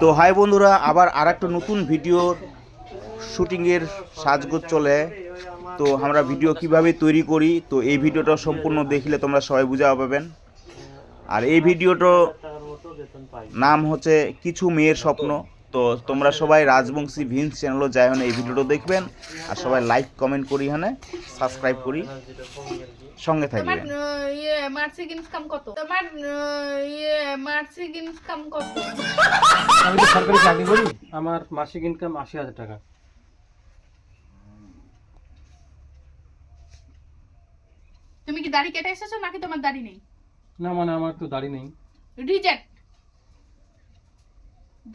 তো হাই বন্ধুরা, আবার আর একটা নতুন ভিডিওর শুটিংয়ের সাজগোজ চলে। তো আমরা ভিডিও কিভাবে তৈরি করি, তো এই ভিডিওটা সম্পূর্ণ দেখলে তোমরা সবাই বুঝা পাবেন। আর এই ভিডিওটার নাম হচ্ছে কিছু মেয়ের স্বপ্ন। তো তোমরা সবাই রাজবংশী ভিন্স চ্যানেলও যাই হন এই ভিডিওটা দেখবেন, আর সবাই লাইক কমেন্ট করি, হ্যাঁ সাবস্ক্রাইব করি, সঙ্গে থাকবেন। মাসিক ইনকাম কত তোমার? মাসিক ইনকাম কত? আমি তো সরকারি চাকরি করি, আমার মাসিক ইনকাম ৮০,০০০ টাকা। তুমি কি দাড়ি কেটে এসেছো নাকি তোমার দাড়ি নেই? না মানে আমার তো দাড়ি নেই। রিজেক্ট।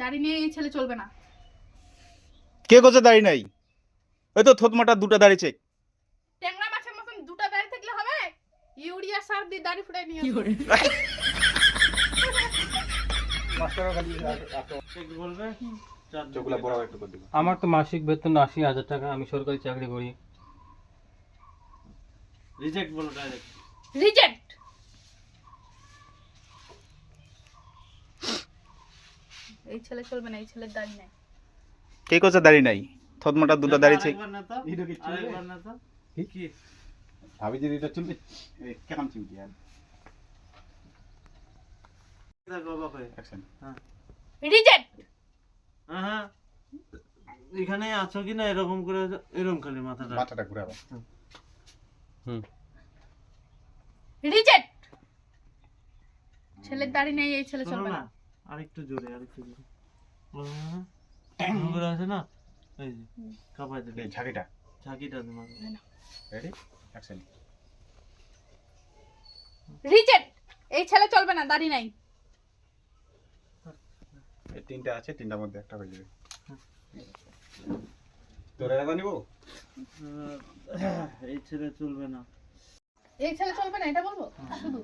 দাড়ি নিয়ে এই ছেলে চলবে না। কে কোথায় দাড়ি নাই? ওই তো থতমাটা দুটো দাড়ি চেক। ট্যাংরা মাছের মতন দুটো দাড়ি থাকলে হবে? ইউরিয়া সার দিয়ে দাড়ি ফুটাই নিয়ে আমার তো মাসিক বেতন ৮০,০০০ টাকা, আমি সরকারি চাকরি করি। রিজেক্ট বলো ডাইরেক্ট। রিজেক্ট। এই ছেলে চলবে না, এই ছেলের দাড়ি নাই। কে কোথায় দাড়ি নাই? থতমাটা দুটো দাড়ি চেক। আরেকবার না তো কি ভাবি যদি এটা চলবে কেমন চিমটি আর দেখো বাবা অ্যাকশন। হ্যাঁ রিজেক্ট। হ্যাঁ এখানে আছো কি না এরকম করে, এরকম খালি মাথাটা ঘুরাবে। রিজেক্ট। ছেলের দাড়ি নেই, এই ছেলে চলবে না। আরেকটু জোরে ঘুরে আছে না, এই যে কাপাই দিলে এই ঝাঁকিটা তোমার রেডি অ্যাকশন। রিজেক্ট। এই ছেলে চলবে না, দাড়ি নাই। এই তিনটা আছে, তিনটার মধ্যে একটা হয়ে যাবে। তোরা এটা নিব? এই ছেলে চলবে না। এই ছেলে চলবে না এটা বলবো শুধু?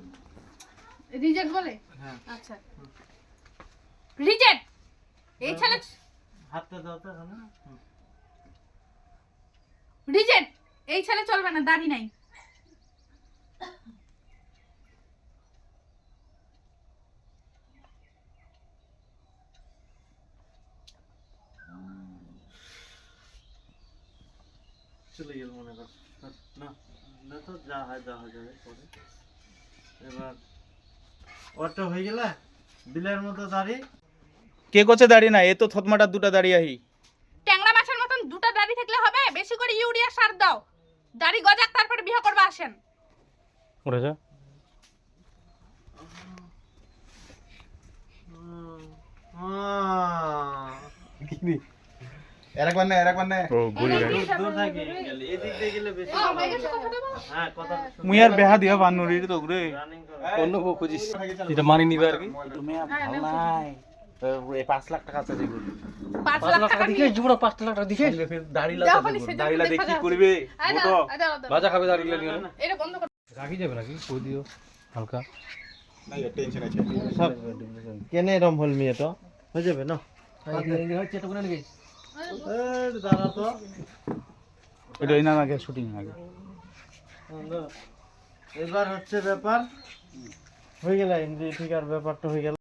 রিজেক্ট বলে? হ্যাঁ আচ্ছা রিজেক্ট। এই ছেলে হাতটা দাও তো এখানে। রিজেক্ট। এই ছেলে চলবে না, দাড়ি নাই। চলে গেল মনে কর। না না তো যা হয় যাবে পরে। এবার ওটা হয়ে গেল বিলের মতো দাড়ি। কে কোথায় দাড়ি নাই? এ তো থতমাটা দুটো দাড়ি আহি। ট্যাংরা মাছের মতন দুটো দাড়ি থাকলে হবে? বেশি করে ইউরিয়া সার দাও, দাড়ি গজাক, তারপরে বিয়ে করবে আসেন। উঠে যা। এরকবার না ও গুড়ি গাড়ি দূর থাকে গেলে এদিক দিয়ে গেলে বেশি হ্যাঁ কথা মুই আর বেহা দিয়া বানুরি তো ঘুরে রানিং করো। অন্য বউ খুঁজিস, এটা মানি নিবে আর কি। তুমি ভালো নাই তো এই 5 লাখ টাকা আছে যেগুলো 5 5 লাখ লাখ টাকা টাকা দিয়ে দিকে জুড়া 5 লাখ টাকা দিকে ফির দাড়ি দেখো নি সেজন্য দাড়ি লাগে দেখা কি যাচ্ছে। করবে আয় মোটো দাও। বাজা খাবে দাঁড়িয়ে নিয়ে না। এটা বন্ধ কর। রাখি যাবে নাকি কই দিও হালকা। নাই টেনশন আছে সব কেনে এরম হল মেয়ে তো হয়ে যাবে না। দাঁড়া তো এটা না আগে শুটিং আগে। এবার হচ্ছে ব্যাপার হয়ে গেল, ঠিক আর ব্যাপারটা হয়ে গেল।